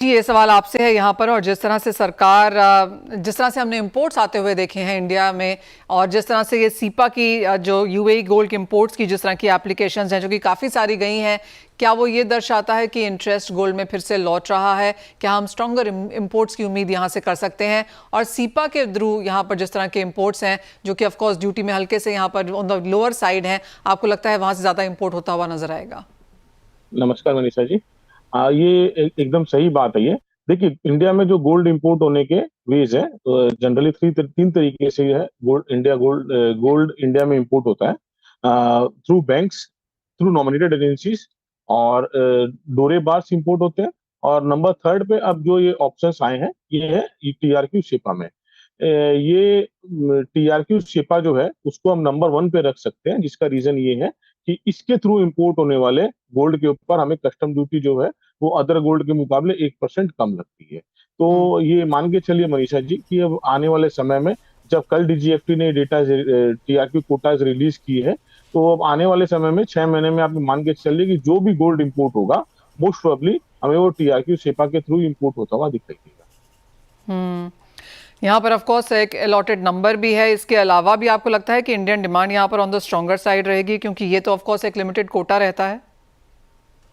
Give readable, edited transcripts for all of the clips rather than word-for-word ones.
जी, ये सवाल आपसे है यहाँ पर। और जिस तरह से सरकार, जिस तरह से हमने इंपोर्ट्स आते हुए देखे हैं इंडिया में, और जिस तरह से ये सीपा की जो यूएई गोल्ड के इंपोर्ट्स की जिस तरह की एप्लीकेशंस हैं जो कि काफ़ी सारी गई हैं, क्या वो ये दर्शाता है कि इंटरेस्ट गोल्ड में फिर से लौट रहा है? क्या हम स्ट्रॉन्गर इंपोर्ट्स की उम्मीद यहाँ से कर सकते हैं? और सीपा के थ्रू यहाँ पर जिस तरह के इंपोर्ट्स हैं जो कि ऑफकोर्स ड्यूटी में हल्के से यहाँ पर ऑन द लोअर साइड हैं, आपको लगता है वहाँ से ज़्यादा इंपोर्ट होता हुआ नजर आएगा? नमस्कार मनीषा जी। ये एकदम सही बात है। ये देखिए, इंडिया में जो गोल्ड इंपोर्ट होने के वेज है, तो जनरली तीन तरीके से है। गोल्ड इंडिया में इंपोर्ट होता है through banks, through nominated agencies, और डोरे बार्स इंपोर्ट होते हैं। और नंबर थर्ड पे अब जो ये ऑप्शंस आए हैं, ये है टीआरक्यू शिपा में। ये टीआरक्यू शिपा जो है उसको हम नंबर वन पे रख सकते हैं, जिसका रीजन ये है कि इसके थ्रू इंपोर्ट होने वाले गोल्ड के ऊपर हमें कस्टम ड्यूटी जो है वो अदर गोल्ड के मुकाबले 1% कम लगती है। हम्म। तो ये मान के चलिए मनीषा जी कि अब आने वाले समय में, जब कल डीजीएफटी ने डेटा टीआरक्यू कोटाज रिलीज की है, तो अब आने वाले समय में 6 महीने में आप मान के चलिए कि जो भी गोल्ड इंपोर्ट होगा, मोस्ट प्रोबेबली हमें वो टीआरक्यू सेपा के थ्रू इंपोर्ट होता हुआ दिखाई देगा। हम्म। यहाँ पर ऑफ कोर्स एक अलॉटेड नंबर भी है। इसके अलावा भी आपको लगता है कि इंडियन डिमांड यहाँ पर ऑन द स्ट्रॉन्गर साइड रहेगी, क्योंकि ये तो ऑफ कोर्स एक लिमिटेड कोटा रहता है?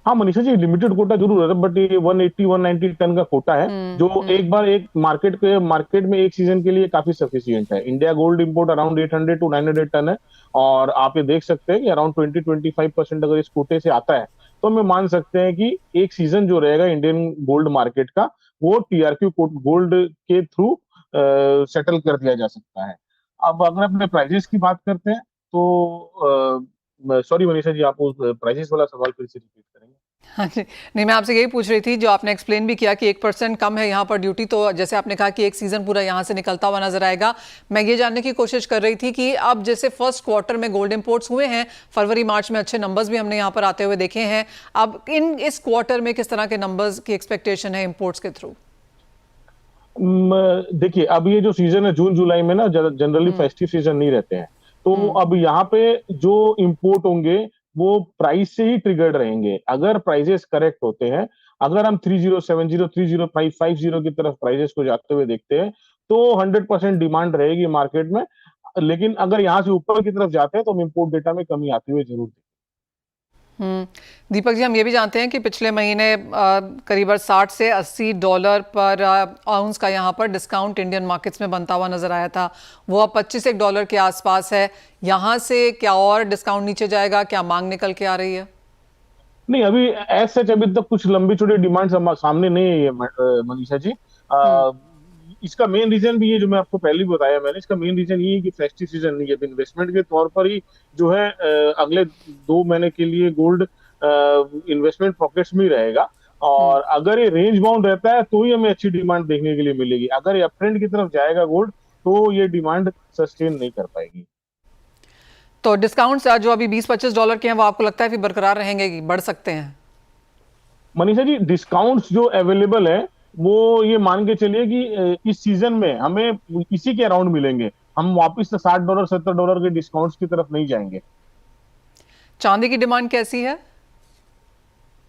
हाँ मनीषा जी, लिमिटेड कोटा जरूर है, बट ये 180-190 टन का कोटा है, जो हम्म। एक बार एक मार्केट में एक सीजन के लिए काफी सफिशियंट है। India gold import around 800 to 900 ton है। और आप ये देख सकते हैं कि अराउंड 20-25% अगर इस कोटे से आता है, तो हमें मान सकते हैं कि एक सीजन जो रहेगा इंडियन गोल्ड मार्केट का, वो टीआरक्यू गोल्ड के थ्रू सेटल कर दिया जा सकता है। अब अगर अपने प्राइजेस की बात करते हैं, तो सॉरी मनीषा जी, आप उस प्राइजेस वाला सवाल फिर से रिपीट करेंगे? हाँ जी। नहीं, मैं आपसे यही पूछ रही थी, जो आपने एक्सप्लेन भी किया कि 1% कम है यहाँ पर ड्यूटी, तो जैसे आपने कहा कि एक सीजन पूरा यहाँ से निकलता हुआ नजर आएगा। मैं ये जानने की कोशिश कर रही थी कि अब जैसे फर्स्ट क्वार्टर में गोल्ड इंपोर्ट्स हुए हैं, फरवरी मार्च में अच्छे नंबर्स भी हमने यहाँ पर आते हुए देखे हैं। अब इस क्वार्टर में किस तरह के नंबर्स की एक्सपेक्टेशन है इंपोर्ट्स के थ्रू? देखिए, अब ये जो सीजन है जून जुलाई में ना, जनरली हम्म। फेस्टिव सीजन नहीं रहते हैं। तो हम्म। अब यहाँ पे जो इंपोर्ट होंगे वो प्राइस से ही ट्रिगर्ड रहेंगे। अगर प्राइजेस करेक्ट होते हैं, अगर हम 3070 3050 की तरफ प्राइजेस को जाते हुए देखते हैं, तो 100% डिमांड रहेगी मार्केट में। लेकिन अगर यहाँ से ऊपर की तरफ जाते हैं, तो हम इंपोर्ट डेटा में कमी आती हुई जरूर देखेंगे। दीपक जी, हम ये भी जानते हैं कि पिछले महीने करीबन 60 से $80 पर आउंस का यहाँ पर डिस्काउंट इंडियन मार्केट्स में बनता हुआ नजर आया था। वो अब $25 के आसपास है। यहाँ से क्या और डिस्काउंट नीचे जाएगा? क्या मांग निकल के आ रही है? नहीं, अभी एज सच अभी तक कुछ लंबी चौड़ी डिमांड सामने नहीं है, ये मनीषा जी। हम्म। इसका मेन रीजन भी ये जो मैं आपको पहले भी बताया मैंने, इसका मेन रीजन ये है कि फेस्टिव सीजन नहीं है। इन्वेस्टमेंट के तौर पर ही जो है अगले 2 महीने के लिए गोल्ड इन्वेस्टमेंट पॉकेट्स में ही रहेगा। हम्म। और अगर ये रेंज बाउंड रहता है, तो ही हमें अच्छी डिमांड देखने के लिए मिलेगी। अगर ये अपट्रेंड की तरफ जाएगा गोल्ड, तो ये डिमांड सस्टेन नहीं कर पाएगी। तो डिस्काउंट्स जो अभी $20-25 के हैं, वो आपको लगता है फिर बरकरार रहेंगे कि बढ़ सकते हैं? मनीषा जी, डिस्काउंट्स जो अवेलेबल है, वो ये मान के चलिए कि इस सीजन में हमें इसी के अराउंड मिलेंगे। हम वापस से $60 $70 के डिस्काउंट्स की तरफ नहीं जाएंगे। चांदी की डिमांड कैसी है?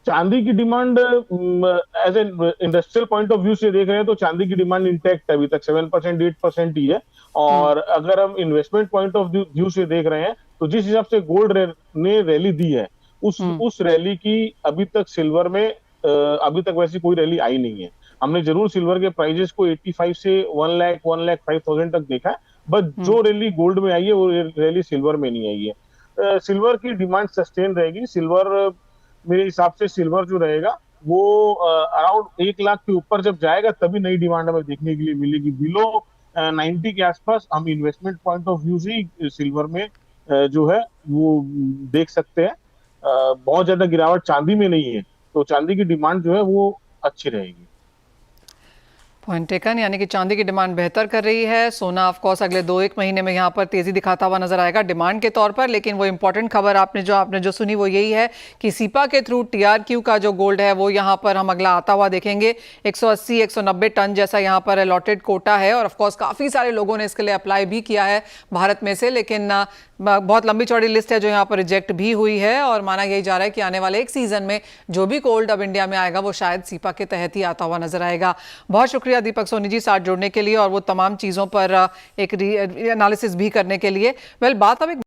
चांदी की demand as a industrial point of view से देख रहे हैं, तो चांदी की डिमांड इंटैक्ट है, अभी तक 7% 8% ही है। हम्म। और अगर हम इन्वेस्टमेंट पॉइंट ऑफ व्यू से देख रहे हैं, तो जिस हिसाब से गोल्ड ने रैली दी है, हम्म। उस रैली की अभी तक सिल्वर में अभी तक वैसी कोई रैली आई नहीं है। हमने जरूर सिल्वर के प्राइजेस को 85 से 1 लाख 1,05,000 तक देखा है, बट हम्म। जो रैली गोल्ड में आई है, वो रैली सिल्वर में नहीं आई है। सिल्वर की डिमांड सस्टेन रहेगी। सिल्वर, मेरे हिसाब से सिल्वर जो रहेगा, वो अराउंड 1 लाख के ऊपर जब जाएगा, तभी नई डिमांड हमें देखने के लिए मिलेगी। बिलो 90 के आसपास हम इन्वेस्टमेंट पॉइंट ऑफ व्यू से ही सिल्वर में जो है वो देख सकते हैं। बहुत ज्यादा गिरावट चांदी में नहीं है, तो चांदी की डिमांड जो है वो अच्छी रहेगी। पॉइंट टेकन, यानी कि चांदी की डिमांड बेहतर कर रही है। सोना ऑफ कोर्स अगले 2-1 महीने में यहाँ पर तेजी दिखाता हुआ नजर आएगा डिमांड के तौर पर। लेकिन वो इंपॉर्टेंट खबर आपने जो सुनी वो यही है कि सीपा के थ्रू टीआरक्यू का जो गोल्ड है वो यहाँ पर हम अगला आता हुआ देखेंगे। 180-190 टन जैसा यहाँ पर अलॉटेड कोटा है और ऑफकोर्स काफी सारे लोगों ने इसके लिए अप्लाई भी किया है भारत में से, लेकिन बहुत लंबी चौड़ी लिस्ट है जो यहाँ पर रिजेक्ट भी हुई है। और माना यही जा रहा है कि आने वाले एक सीजन में जो भी गोल्ड अब इंडिया में आएगा वो शायद सीपा के तहत ही आता हुआ नजर आएगा। बहुत शुक्रिया दीपक सोनी जी साथ जुड़ने के लिए और वो तमाम चीज़ों पर एक एनालिसिस भी करने के लिए। बात अब एक